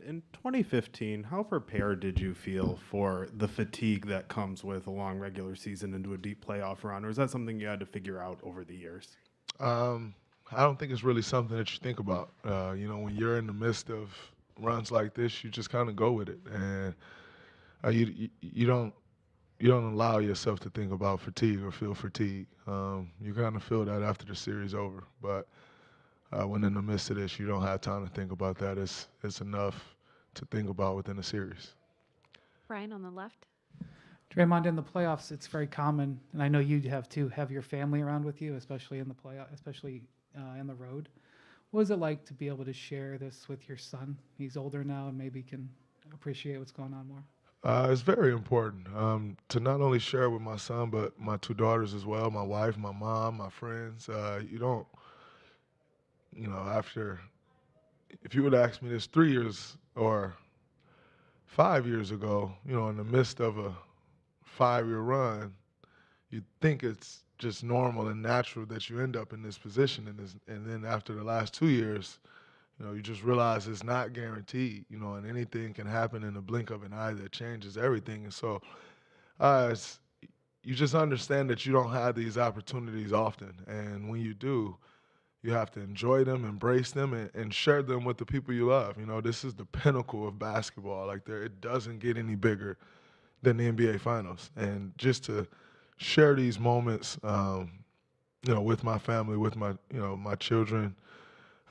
in 2015, how prepared did you feel for the fatigue that comes with a long regular season into a deep playoff run, or is that something you had to figure out over the years? Um, I don't think it's really something that you think about. When you're in the midst of runs like this, you just kind of go with it, and you don't allow yourself to think about fatigue or feel fatigue. You kind of feel that after the series over, but when in the midst of this, you don't have time to think about that. It's enough to think about within a series. Brian on the left. Draymond, in the playoffs, it's very common, and I know you have too, have your family around with you, especially in the playoff, especially in the road. What is it like to be able to share this with your son? He's older now and maybe can appreciate what's going on more. It's very important to not only share with my son, but my two daughters as well, my wife, my mom, my friends. You don't, after, if you would ask me this 3 years or 5 years ago, in the midst of a 5-year run, you'd think it's just normal and natural that you end up in this position. And then after the last 2 years, you just realize it's not guaranteed, and anything can happen in the blink of an eye that changes everything. And so you just understand that you don't have these opportunities often. And when you do, you have to enjoy them, embrace them, and share them with the people you love. This is the pinnacle of basketball. Like it doesn't get any bigger than the NBA Finals. And just to share these moments, with my family, with my children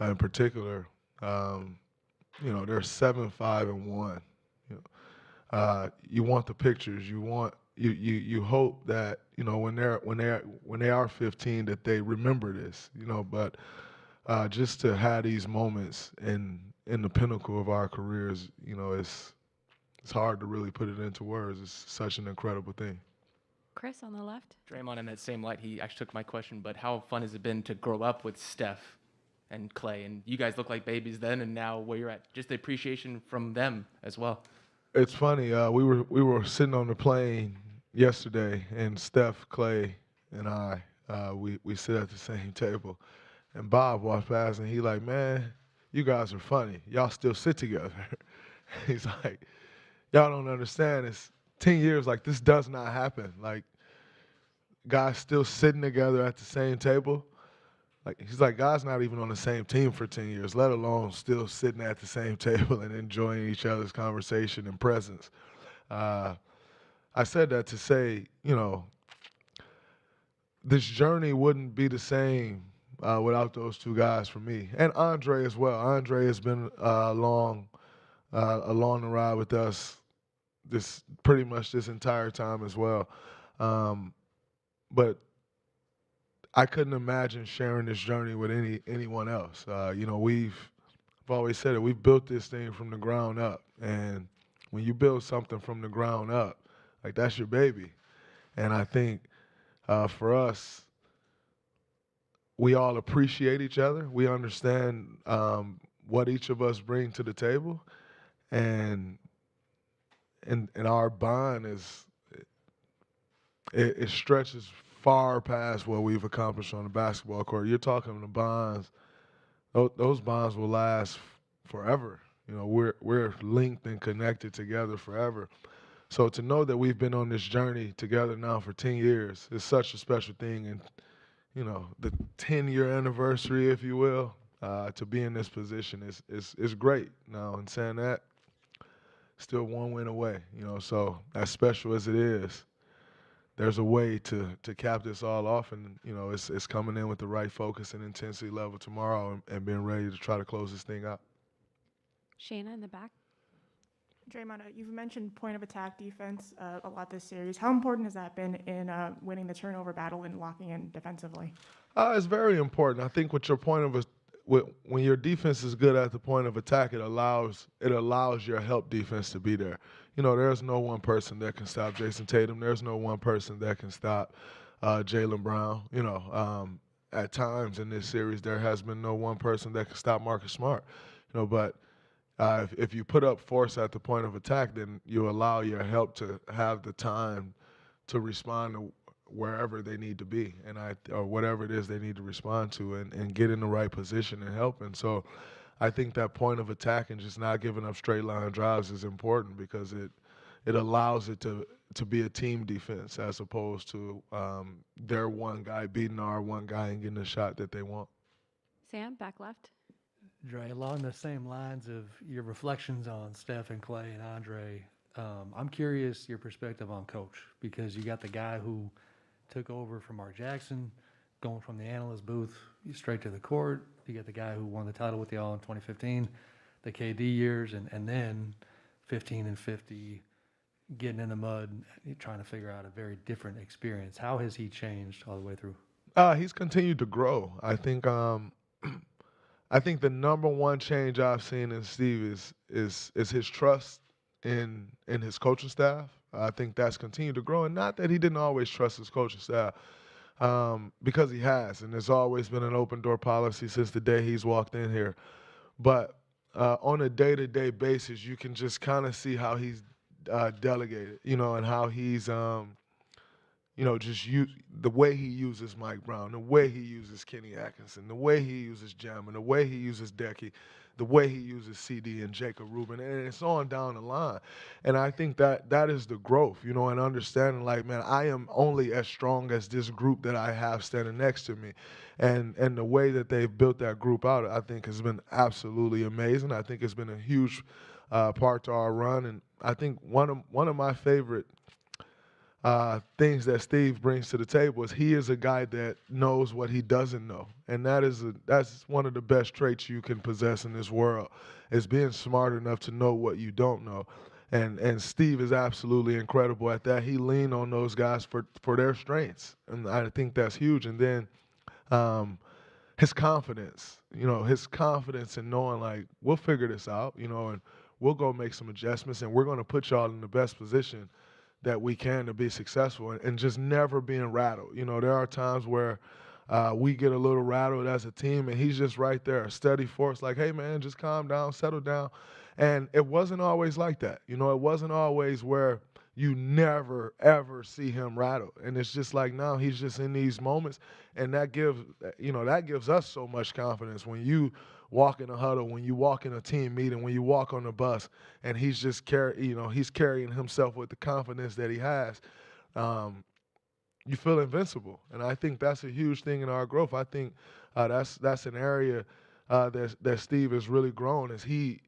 in particular. Um, they're 7, 5, and 1. You want the pictures. You hope that when they are 15 that they remember this. But just to have these moments in the pinnacle of our careers, it's hard to really put it into words. It's such an incredible thing. Chris on the left. Draymond, in that same light, he actually took my question, but how fun has it been to grow up with Steph and Clay? And you guys look like babies then, and now where you're at, just the appreciation from them as well. It's funny. We were sitting on the plane yesterday, and Steph, Clay, and I we sit at the same table, and Bob walked past, and he like, man, you guys are funny. Y'all still sit together. He's like, y'all don't understand. It's 10 years. Like this does not happen. Like guys still sitting together at the same table. Like he's like, guys not even on the same team for 10 years, let alone still sitting at the same table and enjoying each other's conversation and presence. I said that to say, this journey wouldn't be the same without those two guys for me. And Andre as well. Andre has been along the ride with us pretty much this entire time as well. But I couldn't imagine sharing this journey with anyone else. I've always said it, we've built this thing from the ground up. And when you build something from the ground up, like that's your baby. And I think for us, we all appreciate each other. We understand what each of us bring to the table. And our bond it stretches far past what we've accomplished on the basketball court. You're talking the bonds; those bonds will last forever. We're linked and connected together forever. So to know that we've been on this journey together now for 10 years is such a special thing. And the 10-year anniversary, if you will, to be in this position is great. Now, in saying that, still one win away. So as special as it is, there's a way to cap this all off, and it's coming in with the right focus and intensity level tomorrow, and being ready to try to close this thing out. Shayna in the back. Draymond, you've mentioned point of attack defense a lot this series. How important has that been in winning the turnover battle and locking in defensively? It's very important. I think with your point of when your defense is good at the point of attack, it allows your help defense to be there. There's no one person that can stop Jason Tatum. There's no one person that can stop Jaylen Brown. At times in this series, there has been no one person that can stop Marcus Smart. But if you put up force at the point of attack, then you allow your help to have the time to respond to wherever they need to be, or whatever it is they need to respond to, and get in the right position and help. And so I think that point of attack and just not giving up straight line drives is important because it allows it to be a team defense as opposed to their one guy beating our one guy and getting the shot that they want. Sam, back left. Dre, along the same lines of your reflections on Steph and Clay and Andre, I'm curious your perspective on Coach, because you got the guy who took over from Mark Jackson, going from the analyst booth straight to the court. You got the guy who won the title with y'all in 2015, the KD years, and then 15 and 50, getting in the mud, trying to figure out a very different experience. How has he changed all the way through? He's continued to grow. I think I think the number one change I've seen in Steve is his trust in his coaching staff. I think that's continued to grow, and not that he didn't always trust his coaching staff, because he has, and there's always been an open door policy since the day he's walked in here. But on a day-to-day basis, you can just kind of see how he's delegated, and how he's the way he uses Mike Brown, the way he uses Kenny Atkinson, the way he uses Jam, and the way he uses Decky, the way he uses CD and Jacob Rubin, and it's on down the line. And I think that is the growth, and understanding, like, man, I am only as strong as this group that I have standing next to me. And the way that they've built that group out, I think, has been absolutely amazing. I think it's been a huge part to our run. And I think one of my favorite things that Steve brings to the table is he is a guy that knows what he doesn't know, and that's one of the best traits you can possess in this world, is being smart enough to know what you don't know. And Steve is absolutely incredible at that. He leaned on those guys for their strengths, and I think that's huge. And then his confidence, his confidence in knowing, like, we'll figure this out, and we'll go make some adjustments, and we're going to put y'all in the best position that we can to be successful, and just never being rattled. There are times where we get a little rattled as a team, and he's just right there, a steady force, like, hey, man, just calm down, settle down. And it wasn't always like that. It wasn't always where you never, ever see him rattled. And it's just like now he's just in these moments, and that gives us so much confidence when you walk in a huddle, when you walk in a team meeting, when you walk on the bus, and he's just he's carrying himself with the confidence that he has. You feel invincible, and I think that's a huge thing in our growth. I think that's an area that Steve has really grown. Is he,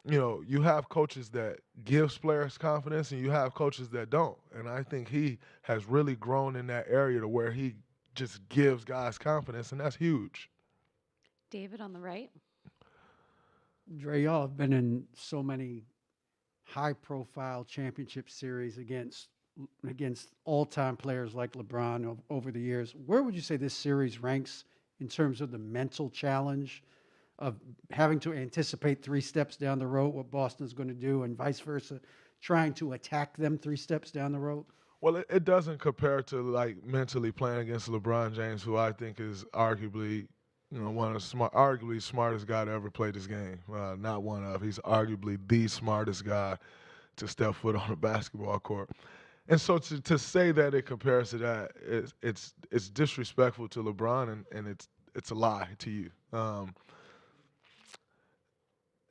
you have coaches that gives players confidence, and you have coaches that don't, and I think he has really grown in that area to where he just gives guys confidence, and that's huge. David on the right. Dre, y'all have been in so many high-profile championship series against all-time players like LeBron over the years. Where would you say this series ranks in terms of the mental challenge of having to anticipate 3 steps down the road what Boston's going to do, and vice versa, trying to attack them 3 steps down the road? Well, it doesn't compare to, like, mentally playing against LeBron James, who I think is arguably one of the arguably smartest guy to ever play this game. Not one of. He's arguably the smartest guy to step foot on a basketball court. And so to say that it compares to that, it's disrespectful to LeBron, and it's a lie to you.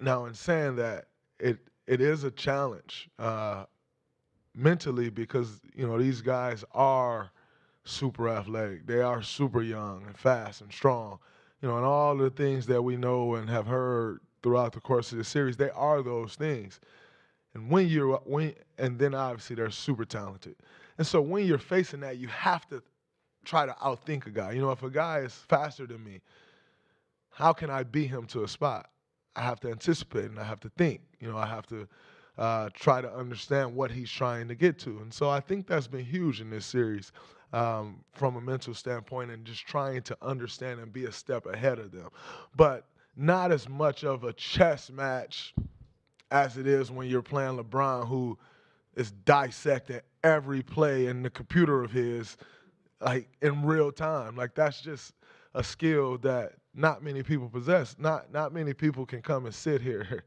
Now, in saying that, it is a challenge mentally, because these guys are super athletic. They are super young and fast and strong. And all the things that we know and have heard throughout the course of the series, they are those things. And and then obviously they're super talented. And so when you're facing that, you have to try to outthink a guy. If a guy is faster than me, how can I beat him to a spot? I have to anticipate, and I have to think. I have to try to understand what he's trying to get to. And so I think that's been huge in this series. From a mental standpoint, and just trying to understand and be a step ahead of them. But not as much of a chess match as it is when you're playing LeBron, who is dissecting every play in the computer of his, like, in real time. Like, that's just a skill that not many people possess. Not many people can come and sit here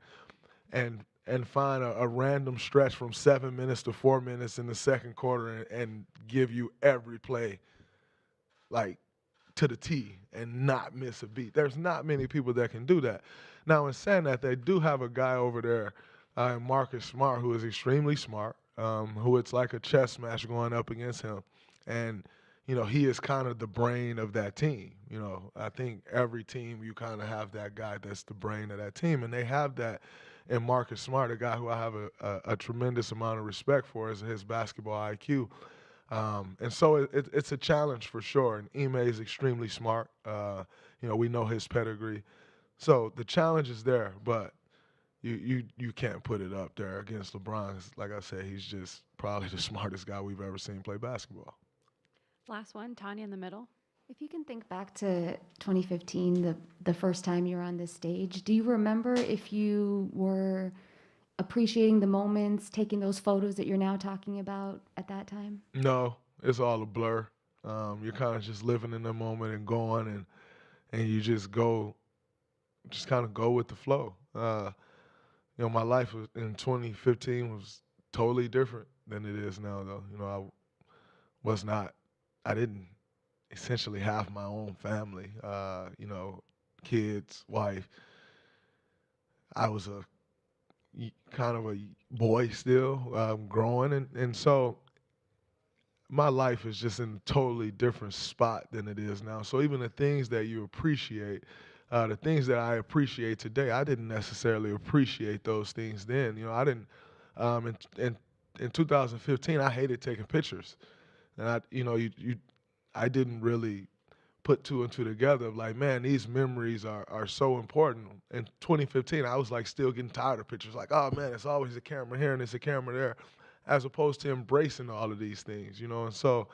and find a random stretch from 7 minutes to 4 minutes in the second quarter and give you every play, like, to the T and not miss a beat. There's not many people that can do that. Now, in saying that, they do have a guy over there, Marcus Smart, who is extremely smart, who it's like a chess match going up against him. And, you know, he is kind of the brain of that team. You know, I think every team you kind of have that guy that's the brain of that team. And they have that in Marcus Smart, a guy who I have a tremendous amount of respect for is his basketball IQ. And so it's a challenge for sure. And Ime is extremely smart. You know, we know his pedigree. So the challenge is there, but you can't put it up there against LeBron. Like I said, he's just probably the smartest guy we've ever seen play basketball. Last one, Tanya in the middle. If you can think back to 2015, the first time you were on this stage, do you remember if you were appreciating the moments, taking those photos that you're now talking about at that time? No, it's all a blur. You're kind of just living in the moment and going, and you just kind of go with the flow. You know, my life in 2015 was totally different than it is now, though. You know, I didn't essentially have my own family, you know, kids, wife. I was kind of a boy still, growing. And so my life is just in a totally different spot than it is now. So even the things that you appreciate, the things that I appreciate today, I didn't necessarily appreciate those things then. You know, I didn't, in 2015, I hated taking pictures. And I didn't really put two and two together. Like, man, these memories are so important. In 2015, I was like still getting tired of pictures. Like, oh man, it's always a camera here and it's a camera there, as opposed to embracing all of these things, you know. And so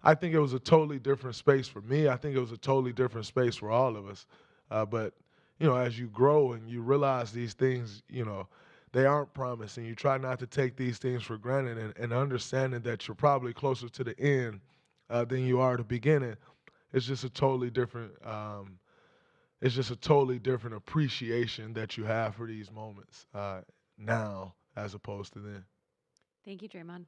I think it was a totally different space for me. I think it was a totally different space for all of us. But, you know, as you grow and you realize these things, you know, they aren't promised, and you try not to take these things for granted, and understanding that you're probably closer to the end than you are the beginning. It's just a totally different. It's just a totally different appreciation that you have for these moments now as opposed to then. Thank you, Draymond.